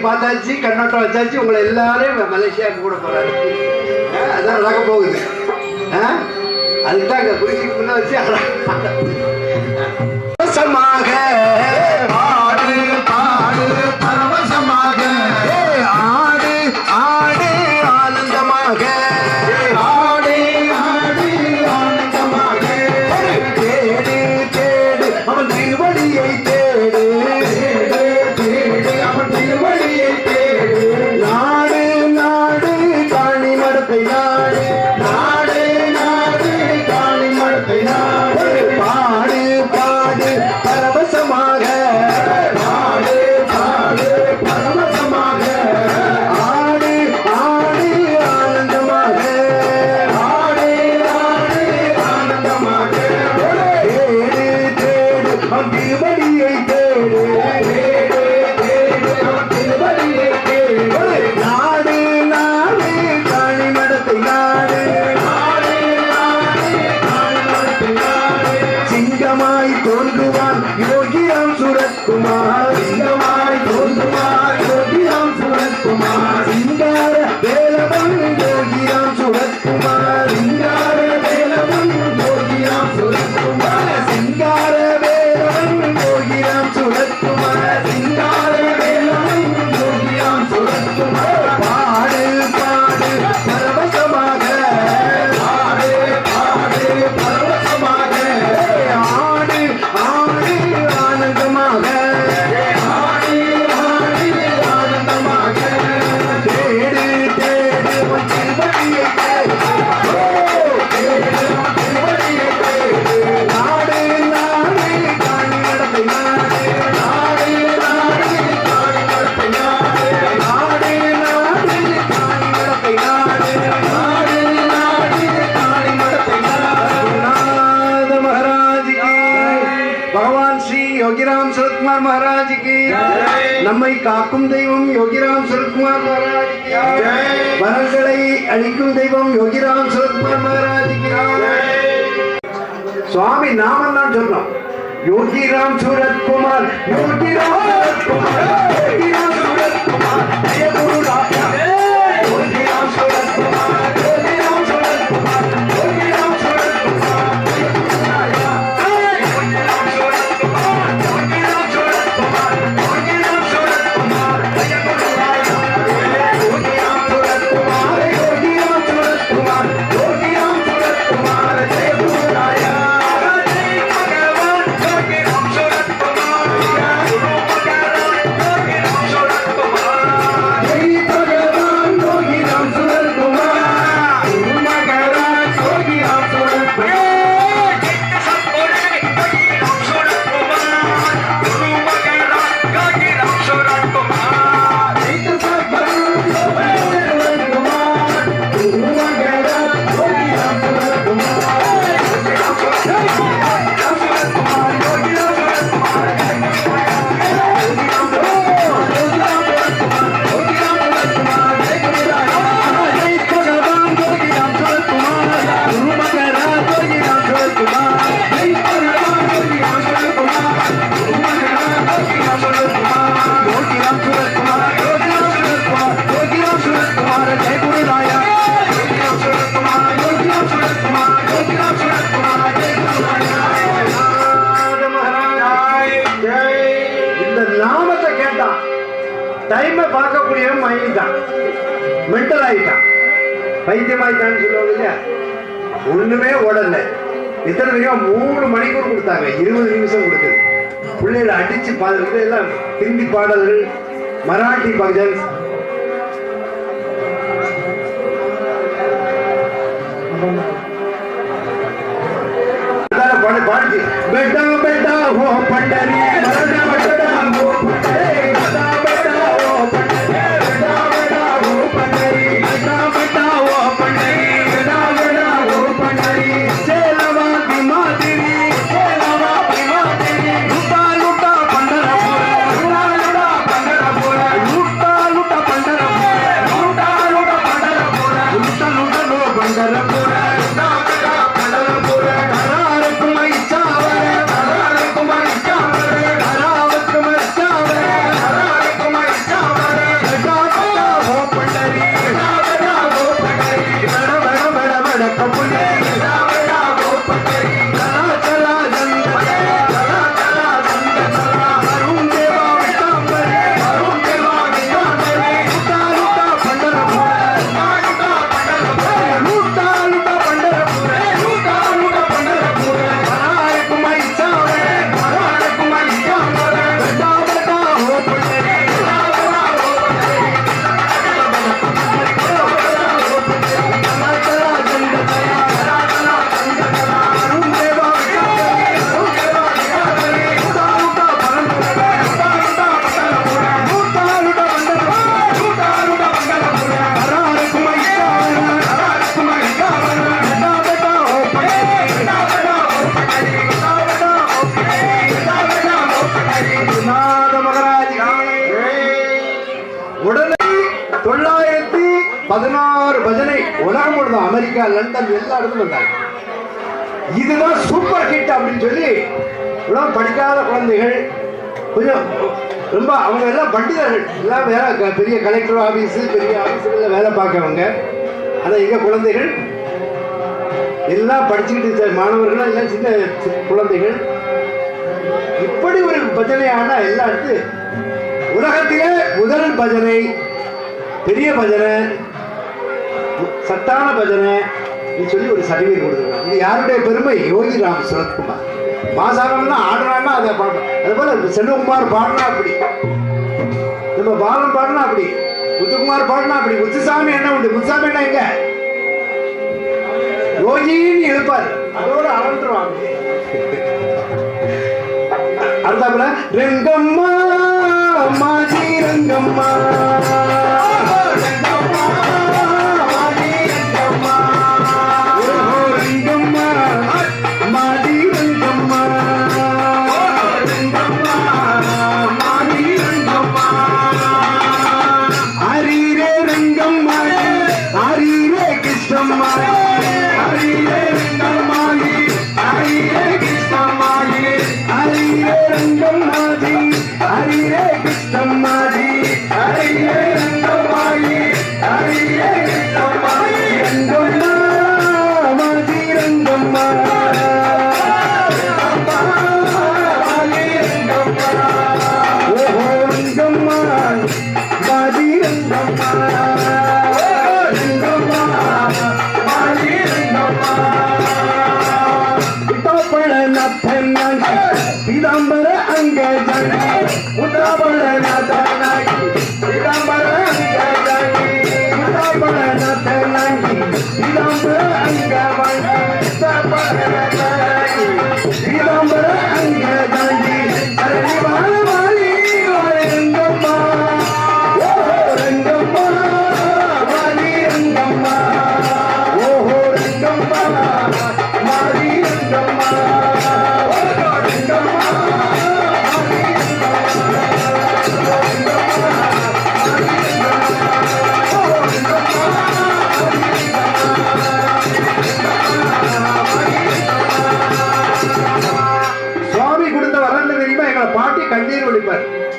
பார்த்தாச்சு, கண்ணோட்டம் வச்சாச்சு. உங்களை எல்லாரும் மலேசியாவுக்கு கூட போறாரு. அதான் நடக்க போகுது. அதுதான் அங்க குறிச்சி முன்ன வச்சு பரவசமாக ஆடு பாடு பரவசமாக ஆடு ஆடு ஆனந்தமாக ஆடு ஆடு ஆனந்தமாக தேடு தேடு அவன் திருவடியை தேடு महाराज की நம்மை காக்கும் தெய்வம் யோகிராம் சரத்குமார் महाराज की வரங்களை அளிக்கும் தெய்வம் யோகிராம் சரத்குமார் महाराज की சுவாமி நாமெல்லாம் சொல்றோம் யோகிராம் சரத்குமார் யோகிராம் சரத்குமார் யோகிராம் சரத்குமார் ஜெய குரு ராஜா யோகிராம் சரத்குமார் யோகிராம் சரத்குமார் யோகிராம் சரத்குமார் டைமை பார்க்கக்கூடியவன் மயங்கிட்டான், மென்டல் ஆயிட்டான், பைத்தியமாயிட்டான்னு சொல்லுவாங்க இல்லையா. ஒண்ணுமே ஓடல. இத்தனை நிமிஷம் 3 மணிக்கூர் கொடுத்தாங்க, 20 நிமிஷம் கொடுத்தது. பிள்ளைகளை அடிச்சு பாடுறது எல்லாம் ஹிந்தி பாடல்கள், மராட்டி பஜன்ஸ். பாடிச்சு பெட்டா பெட்டா ஓ பண்டரி அமெரிக்கா, லண்டன் எல்லா இடத்துல வந்தாங்க. இதுதான் சூப்பர் ஹிட் அப்படின்னு சொல்லி படிக்காத குழந்தைகள், கொஞ்சம் ரொம்ப அவங்க எல்லாம் பண்டிதர்கள், எல்லாம் வேலை பெரிய கலெக்டர் ஆபீஸ், பெரிய ஆபீஸ்ல வேலை பார்க்கவங்க. ஆனா எங்க குழந்தைகள் எல்லாம் படிச்சுக்கிட்டு மாணவர்கள் எல்லாம் சின்ன குழந்தைகள். இப்படி ஒரு பஜனையான எல்லாம் எடுத்து உலகத்திலே முதல் பஜனை, பெரிய பஜனை, சத்தான பஜனை சொல்லி ஒரு சர்டிஃபிகேட் கொடுத்துருக்காங்க. இது யாருடைய பெருமை? யோகி ராம் சுரத்குமார். மாசாரம்னா ஆடுறான்னா அதை பாடணும். அது போல செல்வகுமார் பாடினா அப்படி, நம்ம பாலன் பாடினா அப்படி, முத்துக்குமார் பாடினா அப்படி. முத்துசாமி என்ன உண்டு? முத்துசாமி என்ன எங்க யோகின்னு எழுப்பாரு, அதோட அறந்துருவாங்க. அடுத்தாப்புல ரெங்கம்மா மாஜி ரங்கம்மா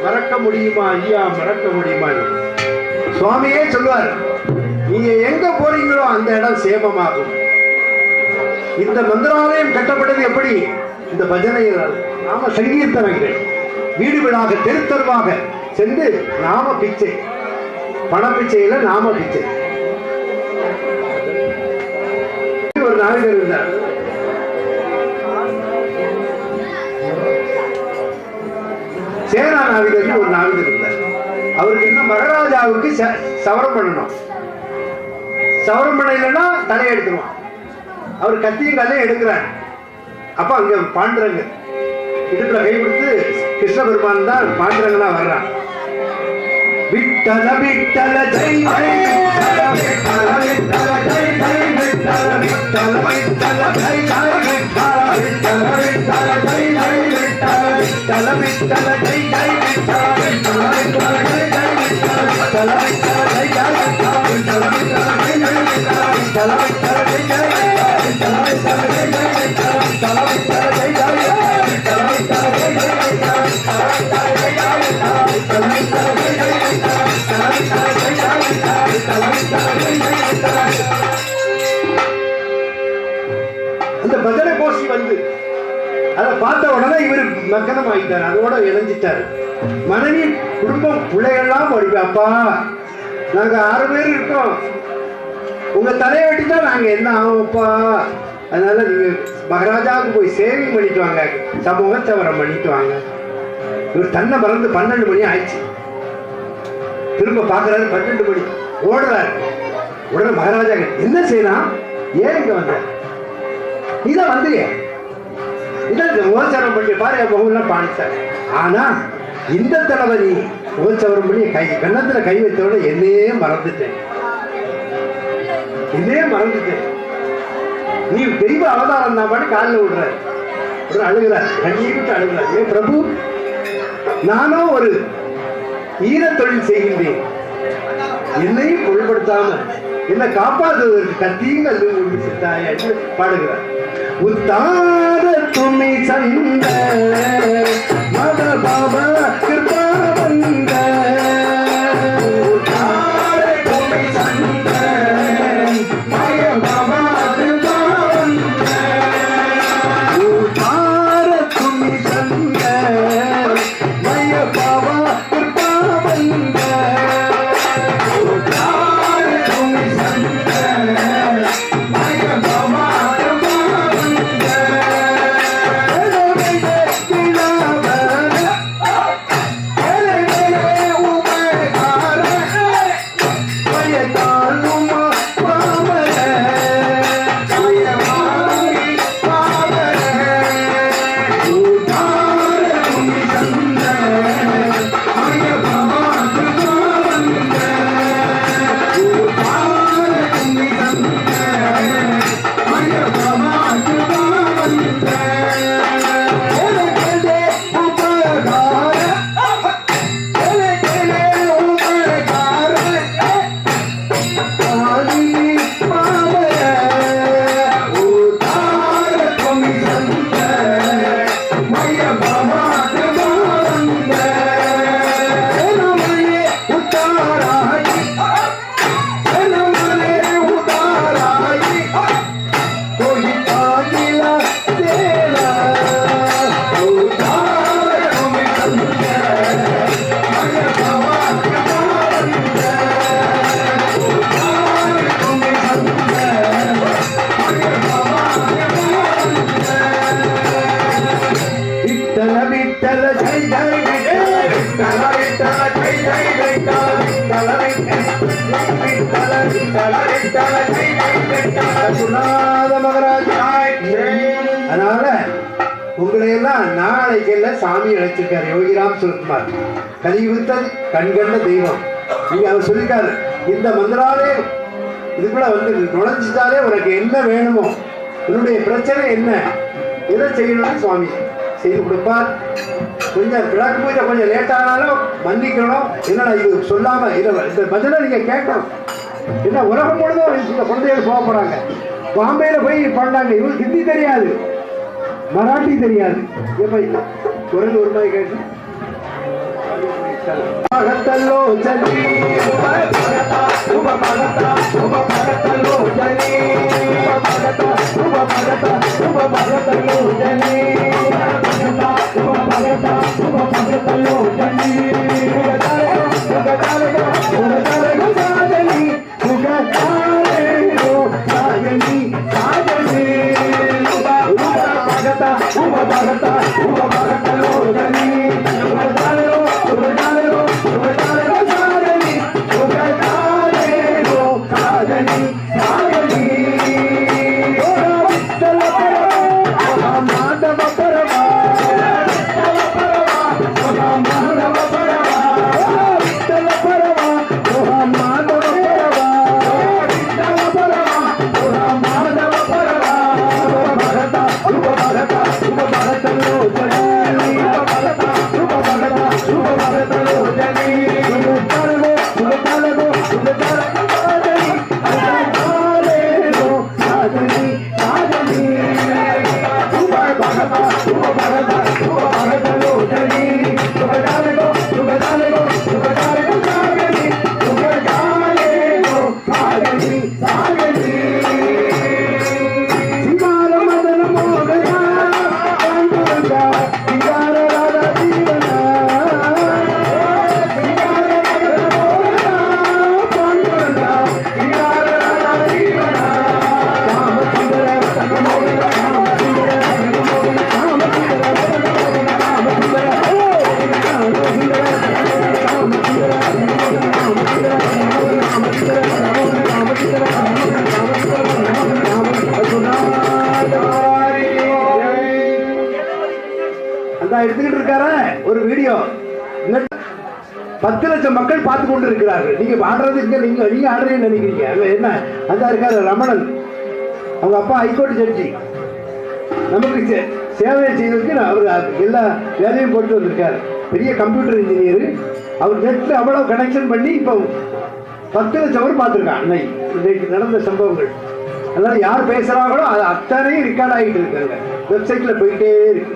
மறக்க முடியுமா ஐயா, மறக்க முடியுமா? சுவாமியே சொல்வார், நீங்க எங்க போறீங்களோ அந்த இடம் சேமமாகும். இந்த மந்திராலயம் கட்டப்பட்டது எப்படி? இந்த பஜனையினால். நாம சங்கீர்த்தனைகள் வீடு வீடாக தெருத்தருவாக சென்று நாம பிச்சை, பண பிச்சையில நாம பிச்சை. ஒரு நாவிதர் இருந்தார். சேனா நாவிதர் ஒரு நாவிதர் இருந்தார். அவருக்கு என்ன, மகாராஜாவுக்கு சவரம் பண்ணணும். சவரம் பண்ணலைன்னா தலையை எடுத்துருவான். அவர் கத்தியும் கல்லையும் எடுக்கிறார். அப்ப அங்க பாண்டுரங்க இடுப்புல கை கொடுத்து கிருஷ்ண பெருமான் தான் பாண்டுரங்கனா வர்றான். விட்டல விட்டல ஜெய் ஜெய் விட்டல விட்டல ஜெய் ஜெய் விட்டல விட்டல விட்டல ஜெய் ஜெய் விட்டல விட்டல விட்டல ஜெய் ஜெய் விட்டல விட்டல விட்டல ஜெய் ஜெய் விட்டல விட்டல விட்டல ஜெய் ஜெய் விட்டல விட்டல விட்டல ஜெய் ஜெய் விட்டல விட்டல விட்டல ஜெய் ஜெய் விட்டல விட்டல விட்டல ஜெய் ஜெய் விட்டல விட்டல விட்டல ஜெய் ஜெய் விட்டல விட்டல விட்டல ஜெய் ஜெய் விட்டல விட்டல விட்டல ஜெய் ஜெய் விட்டல விட்டல விட்டல ஜெய் ஜெய் விட்டல விட்டல விட்டல ஜெய் ஜெய் அந்த பஜனை கோஷி வந்து அதை பார்த்த உடனே இவர் மக்கனம் ஆகிட்டார். அதோட இணைஞ்சிட்டாரு. மனைவி, குடும்பம், பிள்ளைகள்லாம் ஓடி, அப்பா நாங்க 6 பேர் இருக்கோம், உங்க தலையை வெட்டிட்டா நாங்க என்ன ஆகும்ப்பா, அதனால நீங்க மகாராஜாவுக்கு போய் சேவிங் பண்ணிட்டு வாங்க, சமூக சவரம் பண்ணிட்டு வாங்க. இவர் தன்னை மறந்து 12 மணி ஆயிடுச்சு. திரும்ப பாக்குறாரு, 12 மணி ஓடுறாரு. உடனே மகாராஜா என்ன செய்யலாம், ஏன் இங்க வந்த, நீதான் வந்தியே, இதான் முகச்சவரம் பண்ணி பாரு, முகம்லாம் பாணிச்சார். ஆனா இந்த தடவை நீ முகச்சவரம் பண்ணி கை கன்னத்துல கை வைத்தோட என்னையே மறந்துட்டேன், நீ தெய்வ அவதாரம் தான் பாட்டு காலில் விடுற. அழுகிறார், கண்ணீர் விட்டு அழுகிறார். ஏ பிரபு, நானும் ஒரு ஈர தொழில் செய்கின்றேன், என்னையும் பொருள்படுத்தாம என்ன காப்பாற்றுவதற்கு கத்தியும் கல்லு சித்தாய் என்று பாடுகிறார். உத்தார துணி சந்த மத பாப கிருபா வந்த, உத்தார துணி சந்த மய பாபா கிருபா வந்த, உத்தார துணி சந்த மய பாபா கிருபா வந்த, உத்தார துணி சந்த மய பாபா அதனால உங்களை எல்லாம் நாளைக்கு சாமி அழைச்சிருக்காரு யோகிராம் சுரத்குமார். கலியுகத்தில் கண்கண்ட தெய்வம் நீங்க அவர் சொல்லிட்டாரு. இந்த மந்திராலயம் இதுக்குள்ள வந்து நுழைஞ்சிட்டாலே உனக்கு என்ன வேணுமோ, உன்னுடைய பிரச்சனை என்ன, எதை செய்யணும்னு சுவாமி செய்து கொடுப்பார். கொஞ்சம் விளக்கு பூஜை கொஞ்சம் லேட் ஆனாலும் மன்னிக்கணும். என்னடா இது சொல்லாம இந்த பதிலை நீங்க கேட்கணும். என்ன உலகம் முழுதும் இந்த குழந்தைகள் போக போறாங்க. பாம்பேல போய் பண்ணாங்க. இவங்களுக்கு ஹிந்தி தெரியாது, மராட்டி தெரியாது. குரல் ஒரு மாதிரி கேட்டு பகத்தல்லோ ஜனி ஜனி எடுத்துக்கிட்டு இருக்கார ஒரு வீடியோ 10 லட்சம் மக்கள் பார்த்து கொண்டு இருக்கிறார்கள். நீங்க ஆடுறது நீங்க ஆடுறீங்கன்னு நினைக்கிறீங்க. என்ன அந்த இருக்காரு ரமணன், அவங்க அப்பா ஹைகோர்ட் ஜட்ஜி, நமக்கு சேவை செய்வதற்கு அவர் எல்லா வேலையும் போட்டு வந்திருக்காரு. பெரிய கம்ப்யூட்டர் இன்ஜினியர். அவர் நெட்ல அவ்வளவு கனெக்ஷன் பண்ணி இப்போ 10 லட்சம் பேர் பார்த்துருக்காங்க. இன்னைக்கு நடந்த சம்பவங்கள் அதனால யார் பேசுறாங்களோ அது அத்தனையும் ரெக்கார்ட் ஆகிட்டு இருக்காங்க, வெப்சைட்ல போயிட்டே இருக்கு.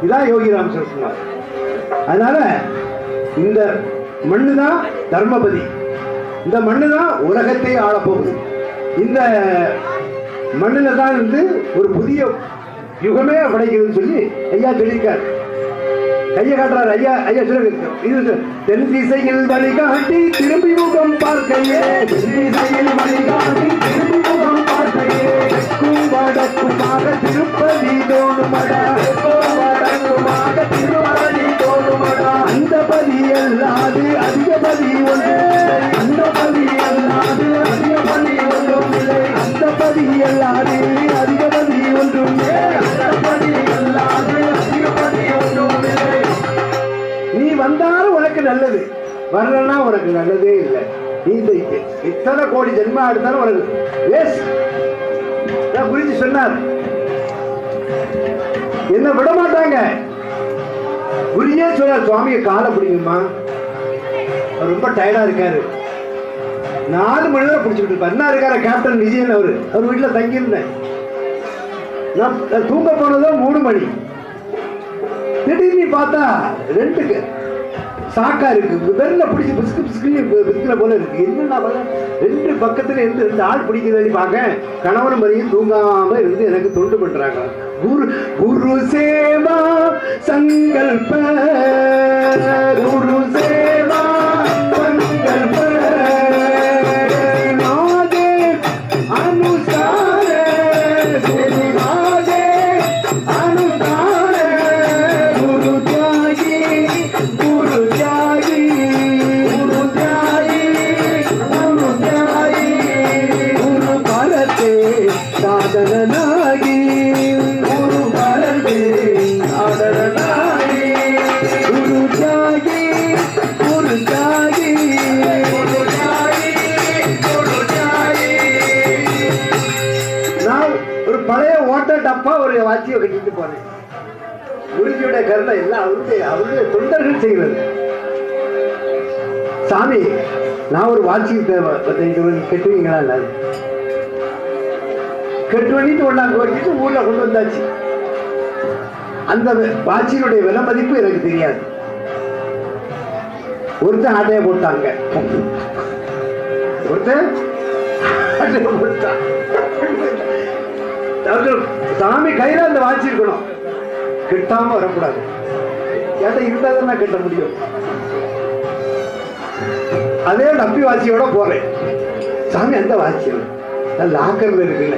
இதான் யோகிராம் சொன்னார். அதனால இந்த மண்ணு தான் தர்மபதி, இந்த மண்ணு தான் உலகத்தை ஆளப்போகுது. இந்த மண்ணில தான் இருந்து ஒரு புதிய யுகமே படைக்குதுன்னு சொல்லி ஐயா சொல்லியிருக்காரு. கையை காட்டுறாரு ஐயா. ஐயா சொல்லுங்க, இது தென் திசையில் வழிகாட்டி திரும்பி முகம் பார்க்கையே, திசையில் வழிகாட்டி திரும்பி முகம் பார்க்கையே, வடக்குமாக திருப்பதி தோணுமடா, வடக்குமாக திருப்பதி தோணுமடா, அந்த பதி அல்லாது அதிக பதி ஒன்று, அந்த பதி அல்லாது அதிக பதி ஒன்றும் இல்லை, அந்த பதி அல்லாது அதிக பதி ஒன்றும் இல்லை, அந்த பதி அல்லாது அதிக பதி ஒன்றும் இல்லை. நீ வந்தாலும் உனக்கு நல்லது, வரலன்னா உனக்கு நல்லதே இல்லை. நீ இத்தனை கோடி ஜென்மா எடுத்தாலும் உனக்கு வேஸ்ட். குறிச்சு சொன்னார், என்ன விட மாட்டாங்க. குருஜே சொன்னார், சுவாமியை காலை பிடிக்குமா, அவர் ரொம்ப டயர்டா இருக்காரு. 4 மணி நேரம் பிடிச்சிட்டு இருப்பார். என்ன இருக்காரு கேப்டன் விஜயன், அவர் வீட்டுல தங்கியிருந்தேன். நான் தூங்க போனதும் 3 மணி. திடீர்னு பார்த்தா 2 சாக்கா இருக்கு, வெள்ள பிடிச்சி பிஸ்கு பிஸ்குல போல இருக்கு. என்ன 2 பக்கத்துல இருந்து 2 ஆள் பிடிக்குதுன்னு பார்க்க, கணவன் மனையும் தூங்காம இருந்து எனக்கு தொண்டு பண்றாங்க. குரு சேவா சங்கல்ப, குரு சேவா சங்கல்ப, நாதே அனுசார நாதே அனுசார, குரு தியாகி குரு தியாகி குரு தியாகி குரு தியாகி, குரு பரத்தே சாதனாகி, குரு பரத்தே சாதனாகி, குரு தியாகி குரு தியாகி குரு தியாகி குரு தியாகி. நான் ஒரு பழைய ஓட்ட டப்பா ஒரு வாட்சியை கட்டிட்டு போனேன். குருஜியோட கருத்தை எல்லாம் அவருடைய தொண்டர்கள் செய்வது. சாமி, நான் ஒரு வாட்சி கட்டுவீங்களா? கட்டு பண்ணிட்டு ஒன்னாங்க வச்சுட்டு ஊர்ல கொண்டு வந்தாச்சு. அந்த வாட்சியினுடைய விலை மதிப்பு எனக்கு தெரியாது. ஒருத்தன் ஆட்டைய போட்டாங்க, ஒருத்தன் ஆட்டைய போட்டான். சாமி கையில அந்த வாட்சி இருக்கணும், கெட்டாம வரக்கூடாது. ஏன்னா இருந்தாதான் நான் கட்ட முடியும். அதே நம்பி வாட்சியோட போறேன். சாமி அந்த வாட்சி லாக்கர்ல இருக்குல்ல,